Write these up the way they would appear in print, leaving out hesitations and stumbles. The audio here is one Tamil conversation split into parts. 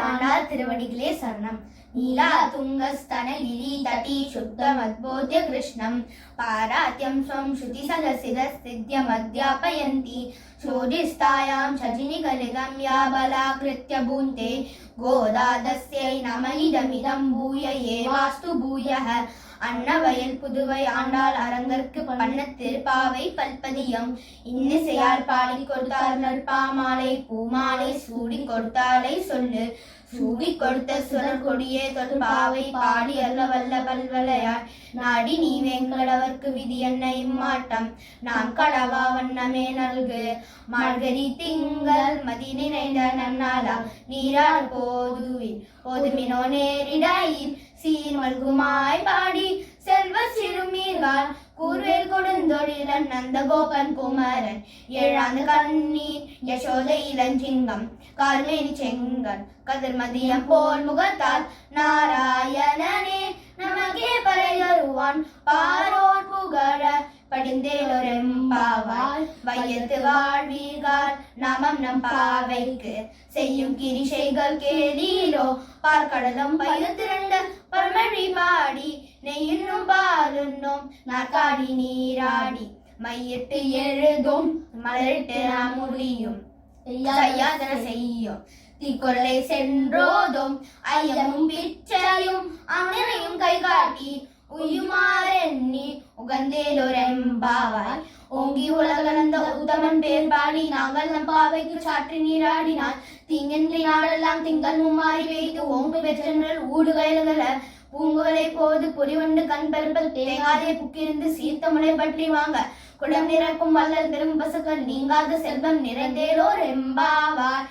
ஆண்டாள் திருவடிகளே சரணம். நீலா துங்கஸ்தன லிலி தட்டி சுத்தம் அத்போத்ய கிருஷ்ணம் பாராத்யம் ஸ்வம் ஸ்ருதி சகசிர சித்யம் அத்யாபயந்தி சோதிஸ்தாயாம் சஜினி கலிதம் யா பலாக்ருத்ய பூந்தே கோதாதஸ்யை நம இதமிதம் பூய ஏவாஸ்து பூயः. அன்னவயல் புதுவை ஆண்டாள் அரங்கற்கு பண்ண திருப்பாவை பல்பதியம் இன்னிசையால் பாடி கொடுத்தார் நற்பாமாலை பூமாலை சூடி கொடுத்தாலை சொல்லு சூடி கொடுத்த சுரர் கொடியே தொல்பாவை பாடி அல்ல வல்ல பல்வலையாய் நாடி நீ வேங்கடவர்க்கு விதி என்ன இம்மாட்டம் நாம் கடவா வண்ணமே நல்கு மார்கரி திங்கள் மதி நினைந்த நன்னாளா நீரால் போதுமினோ நேரிடாயின் சீர் மல்குமாய் பாடி செல்வ சிறுமீர்கள் கூர்வேல் கொடுந்தொழிலன் நந்த கோபன் குமரன் ஏழாந்து கண்ணீர் யசோத இளஞ்சிங்கம் கால்மேனி செங்கன் கதிர்மதியம் போல் முகத்தால் நாராயணனே நமக்கே பறையருவான் பாரோர் புகழ படிந்தேலொரெம்பாவாய் வையத்து வாழ்வீர்கள் நாமம் நம் பாவைக்கு செய்யும் கிரிசைகள் கேளீலோ பார்க்கடலும் பயிர்த்திரண்ட பரமழி பாடி நெய்யுண்ணும் பாலுண்ணும் நாற்காடி நீராடி மையிட்டு எழுதும் மலரிட்டு நாம் முடியும் செய்யாதன செய்யும் தீக்குறளை சென்றோதும் ஐயமும் பிச்சையும் அங்கனையும் கை காட்டி உயுமாறெண்ணி உகந்தேலொரெம்பாவாய் ஓங்கி உலகளந்த உத்தமன் பேர் பாடி நாங்கள் நம் பாவைக்கு சாற்றி நீராடினான் தீங்கின்றி நாடெல்லாம் திங்கள் மும்மாறி பெய்து ஓங்கு பெற்றென்றல் ஊடுகயல்கள பூங்குகளை போது பொறிவண்டு கண் பெருப்பல் தேங்காதே புக்கிருந்து சீர்த்தமுனை பற்றி வாங்க குடம் நிறக்கும் வல்லல் பெரும் பசுக்கள் நீங்காத செல்வம் நிறைந்தேலோர் எம்பாவாய்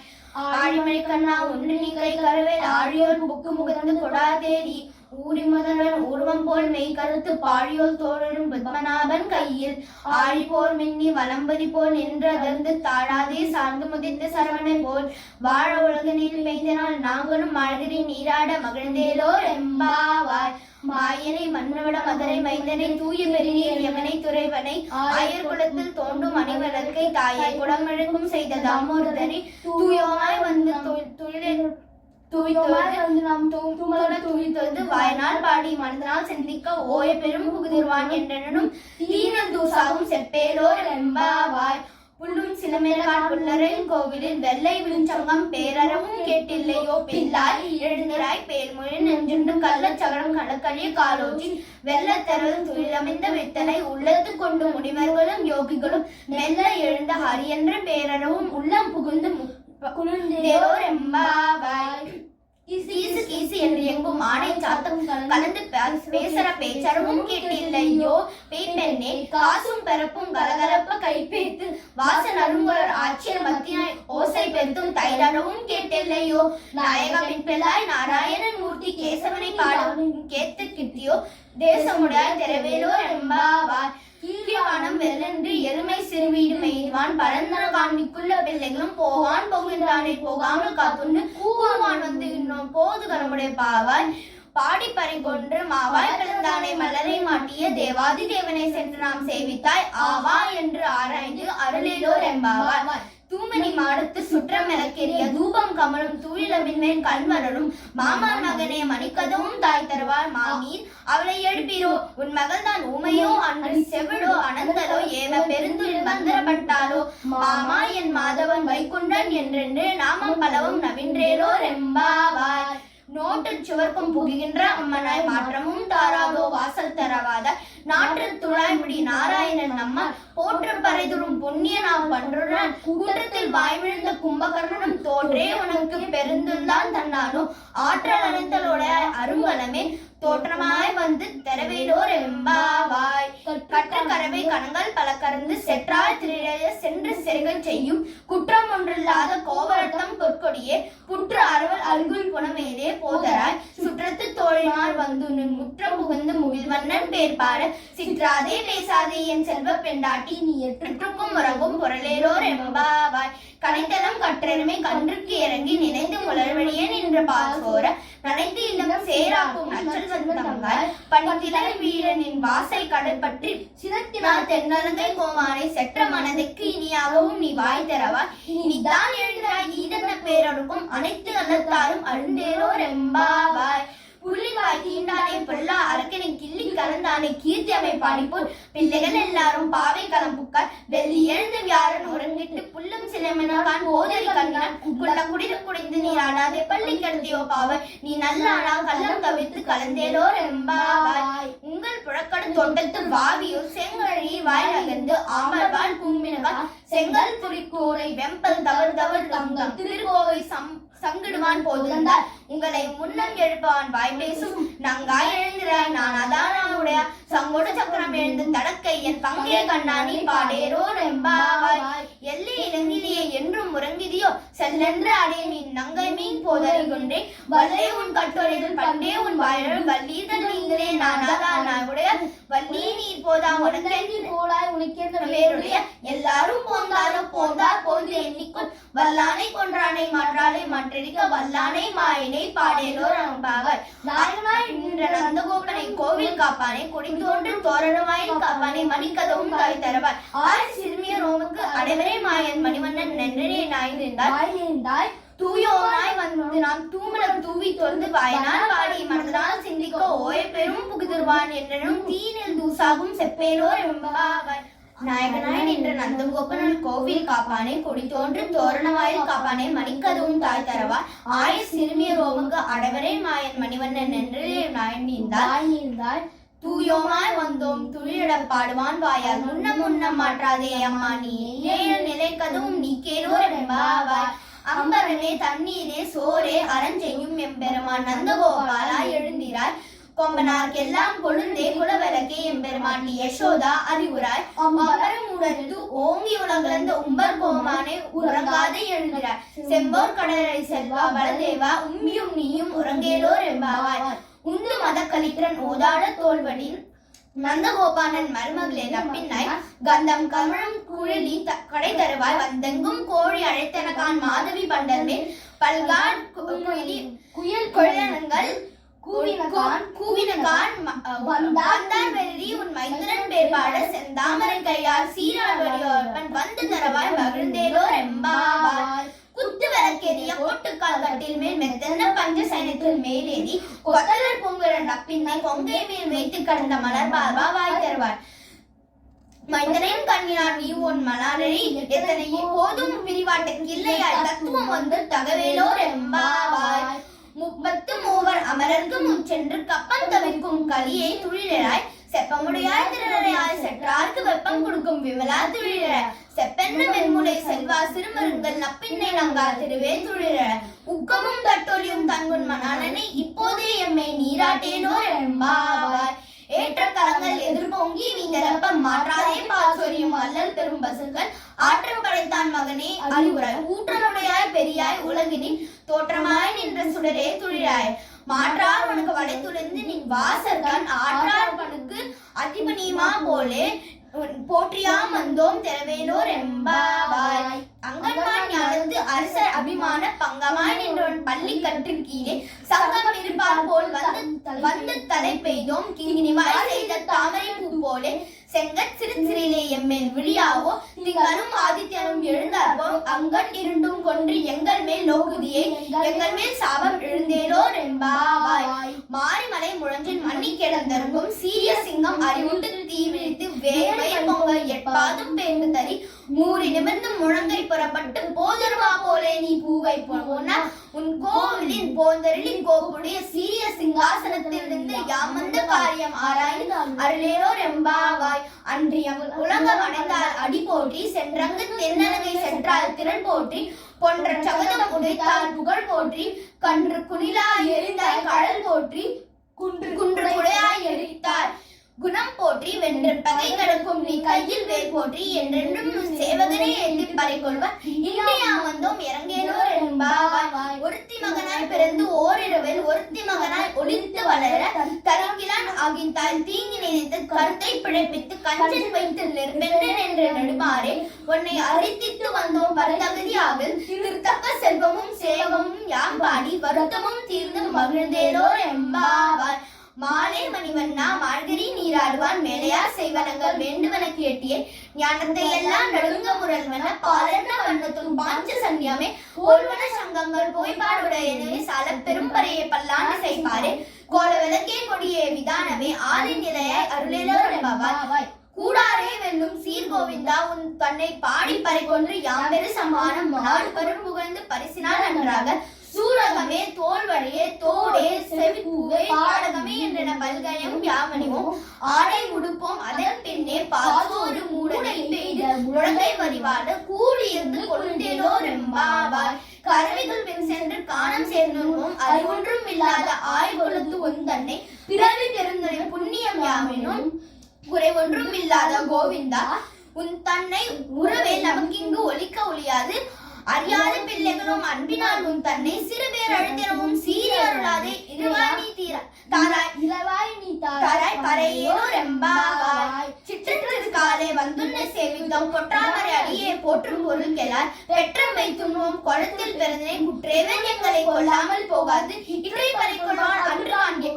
ஆழிமழை கண்ணா ஒன்று நீ கை கருவேல் ஆழியோர் புக்கு முகந்து கொடா தேடி ஊடி முதல்வன் உருவம் போல் மெய் கருத்து பாழியோல் தோழரும் பத்மநாபன் கையில் ஆழி போல் மின்னி வலம்பதி போல் நின்று அதிர்ந்து தாழாதே சார்ந்து முதிர்ந்த சரவணை போல் வாழ உலகனில் பெய்தனால் நாங்களும் மாழ்கிரி நீராட மகிழ்ந்தேலோர் எம்பாவாய் மாயனை மன்னவிட மதுரை மைந்தனை தூய பெரிய யமனை துறைவனை ஆயர் குலத்தில் தோன்றும் அணிவலர்க்கை தாயை குடமெழுக்கும் செய்த தாமோதரி தூயமாய் வந்து வாய்நாள் பாடி மனதனால் சிந்திக்க ஓய பெரும் புகுதிர்வான் என்றனும் தீனல் தூசாகும் செப்பேலோர் எம்பாவாய் புல்லும் சிலமேலான் புல்லரின் கோவிலில் வெள்ளை விழுச்சங்கம் பேரறவும் கேட்டில்லையோ பிள்ளாய் எழுந்திராய் பேர்மொழி நெஞ்சுண்டு கள்ளச்சகடம் கடற்கழிய காலோச்சி வெள்ளத்தரவும் துயிலமைந்த வித்தனை உள்ளத்து கொண்டு முனிவர்களும் யோகிகளும் மெல்ல எழுந்த ஹரி என்ற பேரறவும் உள்ளம் புகுந்து குளிர்ந்தேலோர் எம்பாவாய் கீசு கீசு என்று எங்கும் ஆடை சாத்தம் கலந்து பேசற பேச்சரவும் கேட்டில்லையோ பெண்ணே காசும் பிறப்பும் கலகலப்ப கைப்பேத்து வாசன் அருங்குலர் ஆட்சியர் மத்தியாய் ஓசை பெருத்தும் தைரவும் கேட்டில்லையோ நாயகமின் பிள்ளாய் நாராயணன் மூர்த்தி கேசவனை பாடவும் கேத்து கிட்டியோ தேசமுடையாய் திரவேலோ எம்பாவாய் கீழ்வானம் வெள்ளென்று எருமை சிறுவீடு மெய்வான் பரந்தன காண்பிக்குள்ள பிள்ளைகளும் போவான் போகின்றானை போகாமல் காத்துண்டு கூவான் வந்து இன்னும் போது கரமுடைய பாவாய் பாடி பறி கொன்று மாவாய் பிறந்தானை மலரை மாட்டிய தேவாதி தேவனை சென்று நாம் சேவித்தாய் ஆவா என்று ஆராய்ந்து அருளிலோர் எம்பாவாய் தூமணி மாடத்து சுற்றம் எலக்கெரிய தூபம் கமலும் தூளிலமின்மேல் கண்வரரும் மாமான் மகனே மணிக்கதவும் தாய் தருவார் மாமீர் அவளை எழுப்பிரோ உன் மகள் தான் ஊமையோ அன்று செவிடோ அனந்தலோ ஏவ பெருந்துளில் மந்திரப்பட்டாலோ மாமா என் மாதவன் வைகுண்டன் என்றென்று நாமம் பலவும் நவின்றேலோ ரெம்பாவாய் நோட்டு சுவர்க்கும் புகுகின்ற அம்மனாய் மாற்றமும் தாராதோ வாசல் தரவாத நாற்று துளாய்முடி நாராயணன் நம்மால் போற்று பறைதுறும் புண்ணிய நாம் பன்றுடன் கூட்டத்தில் வாய்விழுந்த கும்பகர்ணனும் தோன்றே உனக்கு பெருந்துள்ளான் தன்னானோ ஆற்றல் அனைத்தலோட அருங்கலமே தோற்றமாய் வந்து தெரவேலோர் எம்பாவாய் கற்ற கரவை கணங்கள் பல கறந்து செற்றால் திரைய சென்று செருகச் செய்யும் குற்றம் ஒன்றில்லாத கோவரத்தம் பொற்கொடியே புற்று அறுவல் அல்குல் புனமேலே போதராய் சுற்றத்து தோழினார் வந்து முற்றம் புகுந்து முகில்வண்ணன் பேர்பார சிற்றாதே பேசாதே என் செல்வ பெண்டாட்டி நீ எற்றுக்கும் உறங்கும் பொருளேலோர் எம்பாவாய் கனைத்தலம் கற்றெருமை கன்றுக்கு இறங்கி நினைந்து முளர்வழியே நின்ற பால் சோர நனைத்து இல்லம் சேராக்கும் நச்சல் தங்காய் பணித்திலை வீரனின் வாசை கடல் பற்றி சினத்தினால் தென்னலங்கை கோமானை செற்ற மனதுக்கு இனியாகவும் நீ வாய் தரவா இனிதான் எழுந்தாய் ஈதன பேரொருக்கும் அனைத்து அல்லத்தாரும் அழுந்தேரோ ரெம்பாவாய் புள்ளிவாய் தீண்டானே பொல்லா அரக்கனை கிள்ளி கலந்தானே கீர்த்தி அமை பாடிப்போல் பிள்ளைகள் எல்லாரும் பாவை கலம்புக்கார் வெள்ளி எழுந்து வியாழன் உறங்கிட்டு புல்லும் சிலமெனகான் போதறி கண்ணான் குள்ள குடிது குடிந்து நீ ஆடாதே பள்ளி கிடந்தியோ பாவை நீ நல்லானா கள்ளம் கவித்து கலந்தேலோ ரெம்பாவாய் உங்கள் புழக்கடு தொண்டத்து வாவியூர் செங்கழி வாய் நகர்ந்து ஆமர்வாள் கும்பினகான் செங்கல் துரிக்கூரை வெம்பல் தவறு தவறு தங்கம் திருக்கோவை சங்கிடுவான் போதுந்தால் உங்களை முன்னம் எழுப்பவான் வாய் பேசும் நங்காய் எழுந்திராய் நான் அதானுடைய சங்கொடு சக்கரம் எழுந்து தடக்கை என் பங்கே கண்ணாணி பாடேரோ ரெம்பாவாய் எல்லை இலங்கிலேயே என்றும் உறங்கிதியோ செல்லென்று அடைய மீன் நங்கை மீன் போதறிகின்றே வல்லே உன் கட்டுரைகள் பண்டே உன் வாழல் வல்லீதல் நீங்களே நான் அதானுடைய வள்ளி நீர் போதா உனக்கே நீ போடாய் உனக்கேற்ற வேறுடைய எல்லாரும் போந்தாலும் போந்தார் போது எண்ணிக்கொள் வல்லானை கொன்றானை மாற்றாலை மற்றடிக்க வல்லானை மாயினை பாடேலோ ரம்பாவாய் நாயகனாய் நின்ற நந்தகோபனை கோவில் காப்பானை குடித்தோன்று தோரணமாயின் காப்பானை மணிக்கதவும் தாய் தரவாய் ஆறு சிறுமிய ரோமுக்கு அடைவரை மாயன் மணிவண்ணன் நென்றே நாய் தூயோனாய் வந்து நான் தூமலம் தூவி தொழுது வாயினால் பாடி மனதனால் சிந்திக்க ஓய பெரும் புகுதிருவான் என்றனும் தீனில் தூசாகும் செப்பேலோ ரெம்பாவாய் நாயகனாய் நின்ற நந்தகோபனன் கோவில் காப்பானே கொடி தோன்று தோரணவாயில் காப்பானே மணிக்கதவும் தாய் தரவா ஆய சிறுமிய ரோமுக்கு அடவரே மாயன் மணிவண்ணன் என்று நீந்தாய் தூயோமாய் வந்தோம் துளிரிட பாடுவான் வாயால் முன்னம் மாற்றாதே அம்மா நீ நிலை கதவும் நீ கேளோ ரெம்பாவாய் அம்பரமே தண்ணீரே சோரே அரஞ்செய்யும் எம்பெருமான் நந்தகோபாலா எழுந்திராய் கொம்பனார்க்கெல்லாம் கொழுந்தே குலவிளக்கே எம்பெருமான் நீ யசோதா அறிவுராய் அமரம் உணர்ந்து ஓங்கி உலகளந்த உம்பர் கோமானே உறங்காதே எழுந்திராய் செம்போர் கடலை செல்வா பலதேவா உம்மியும் நீயும் உறங்கேலோ ரெம்பாவாய் உந்து மத கலித்திரன் ஓதாட தோல்வடின் நந்தகோபாலன் மருமகளே நப்பின்னாய் கந்தம் கமலம் குழலி கடை தருவாய் வந்தெங்கும் கோழி அழைத்தனகான் மாதவி பண்டர்மேல் பல்கான் குயில் குழலங்கள் கூவினகான் வந்தான் வெள்ளி உன் மைந்தரன் பேர்பாட செந்தாமரை கையால் சீரால் வடியோர்பன் வந்து தரவாய் மகிழ்ந்தேலோ ரெம்பாவாய் குத்து விளக்கேறிய கோட்டுக்கால் கட்டில் மேல் மெத்தன பஞ்ச சைனத்தில் மேலேறி கொத்தலர் பொங்குற நப்பின்னை கொங்கை மேல் வைத்து கடந்த மலர் பாவாய் தருவார் மைந்தனையும் கண்ணினான் நீ உன் மலாரடி எத்தனை போதும் பிரிவாட்டுக்கு இல்லையாய் தத்துவம் வந்து தகவேலோ ரெம்பாவாய் முப்பத்து மூவர் அமரர்க்கு முன்சென்று கப்பம் தவிர்க்கும் களியை துளிராய் செப்பமுடையாய் திரளையாய் செற்றார்க்கு வெப்பம் கொடுக்கும் விமலா துளிராய் செப்பென்ன வெண்முலை செல்வா சிறுமருங்கள் நப்பின்னை நங்கா திருவே துளிராய் உக்கமும் தட்டொலியும் தங்குன் மணாலனை இப்போதே எம்மை நீராட்டேனோ ரெம்பாவாய் ஏற்ற கலங்கள் எதிர்பொங்கி நீங்க மாற்றாதே பால் சொரியும் அல்லல் பெரும் பசுக்கள் ஆற்றம் படைத்தான் மகனே அறிவுராய் ஊற்றனுடையாய் பெரியாய் உலகினின் தோற்றமாய் நின்ற சுடரே துளிராய் மாற்றார் உனக்கு வடை துளிர்ந்து நீ வாசற்கண் ஆற்றார் பனுக்கு அதிபனியுமா போலே போற்றியாம் வந்தோம் திரவேலோ ரெம்பாவாய் அங்கன்மான் ஞானத்து அரசர் அபிமான பங்கமாய் நின்றவன் பள்ளி கற்று கீழே சங்கம் இருப்பார் போல் வந்து தலை பெய்தோம் கிங்கினிவாய் செய்த தாமரை பூ போலே செங்கட் சிறுசிறிலே எம்மேல் விழியாவோ திங்களும் ஆதித்யனும் எழுந்தார்போம் அங்கன் இருண்டும் கொன்று எங்கள் மேல் நோக்குதியை எங்கள் மேல் சாபம் எழுந்தேலோ ரெம்பாவாய் மாரிமலை முழஞ்சின் மண்ணி கிடந்தருங்கும் சீரிய சிங்கம் அறிவுண்டு தீ விழித்து வேர்வை பொங்க எட்பாதும் பேர்ந்து தறி மூறி நிமிர்ந்து முழங்கை புறப்பட்டு போதருவா போலே நீ பூவை போனா உன் கோவிலின் போந்தருளின் கோப்புடைய சீரிய சிங்காசனத்திலிருந்து யாமந்த காரியம் ஆராய்ந்து அருளேலோ ரெம்பாவாய் அன்றியம் உலகம் அடைந்தால் அடி போற்றி சென்றங்கு தென்னலகை சென்றால் திறன் போற்றி பொன்ற சகதம் உடைத்தால் புகழ் போற்றி கன்று குனிலாய் எரிந்தாய் கடல் போற்றி குன்று குடையாய் எரித்தார் குணம் போற்றி வென்று பகை கடக்கும் நீ கையில் வேல் போற்றி என்றென்றும் சேவகனை எழுதி பறை கொள்வார் இன்றையா வந்தோம் இறங்கேலோ ரெம்பாவாய் ஒருத்தி மகனாய் பிறந்து ஓரிரவில் ஒருத்தி மகனாய் ஒளித்து வளர தரிக்கிலான் ஆகித்தால் தீங்கி நினைத்து கருத்தை பிழைப்பித்து கஞ்சன் வைத்து நிற்பென்றன் என்ற நடுமாறே உன்னை அரித்தித்து வந்தோம் பரதகுதியாவில் திருத்தக்க செல்வமும் சேவமும் யாம் பாடி வருத்தமும் தீர்ந்து மகிழ்ந்தேலோர் எம்பாவாய். மாலை மணிவண்ணா மார்கரி நீராடுவான் மேலையார் செய்வனங்கள் வேண்டுவன கேட்டியே ஞானத்தை எல்லாம் நடுங்க முரல்வன பாலன வண்ணத்தும் பாஞ்ச சன்னியமே ஓல்வன சங்கங்கள் போய்பாடுடையனே சால பெரும்பறையை பல்லாண்டு செய்வாரே கோல விளக்கே கொடியே விதானமே ஆதி நிலையாய் அருளேலோர் எம்பாவாய். கூடாரே வெல்லும் சீர்கோவிந்தா உன் தன்னை பாடி பறை கொன்று யாம்பெரு சமானம் நாடு பரும் புகழ்ந்து பரிசினால் நன்றாக சூரகமே தோல்வழியே தோடே செவிப்பூவே பாடகமே என்றன பல்கயம் யாவணிவோம் ஆடை உடுப்போம் அதன் பின்னே பாசோடு மூடனை பெய்து முழங்கை வரிவாட கூடியிருந்து கொழுந்தேலோ ரெம்பாவாய். கருவிகள் பின் சென்று காணம் சேர்ந்தோம் அறிவொன்றும் இல்லாத ஆய்கொழுத்து ஒன் தன்னை பிறவி பெருந்தனை புண்ணியம் யாவினும் குறை ஒன்றும் இல்லாத கோவிந்தா உன் தன்னை உறவே நமக்கிங்கு ஒலிக்க ஒழியாது அறியாத பிள்ளைகளும் அன்பினால் உன் தன்னை சிறு பேர் அழுத்தினவும் சீரி அருளாதே இருவாய் நீ தாராய் இளவாய் நீ தாராய் பறையோ ரெம்பாவாய். சிற்றத்திற்கு காலே வந்துன்னை சேவித்தோம் பொற்றாமரை அடியே போற்றும் பொருள் கெலார் பெற்றமை துன்பம் குளத்தில் பிறந்தனை குற்றேவன் எங்களை கொள்ளாமல் போகாது இற்றை பறை கொள்வான் அன்று காண்கே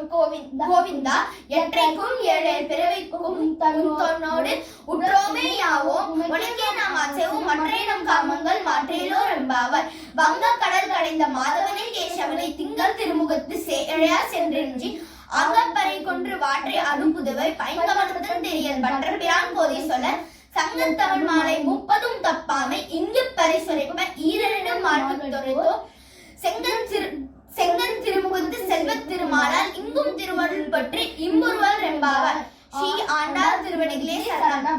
கோவிந்தா எற்றைக்கும் ஏழை பிறவைக்கும் தன்னோடு உற்றோமே யாவோம் உனக்கே நாம் ஆசைவும் மற்றை நம் காமங்கள் மாற்றேலோ ரெம்பாவாய். வங்க கடல் கடைந்த மாதவனை கேசவனை திங்கள் திருமுகத்து சேழையார் சென்றென்றி அகப்பறை கொன்று வாற்றை அனுப்புதவை பைங்கவனத்துடன் தெரியல் பற்ற பிரான் கோதி சொல்ல சங்கத்தவன் மாலை 30 தப்பாமை இங்கு பரிசுரைப்ப ஈரனிடம் மாற்று துறைத்தோ செங்கன் திருமுகத்து செல்வத் திருமாலால் இங்கும் திருவருள் பற்றி இம்புருவல் ரெம்பாவாய். ஸ்ரீ ஆண்டாள் திருவடிகளே சரணம்.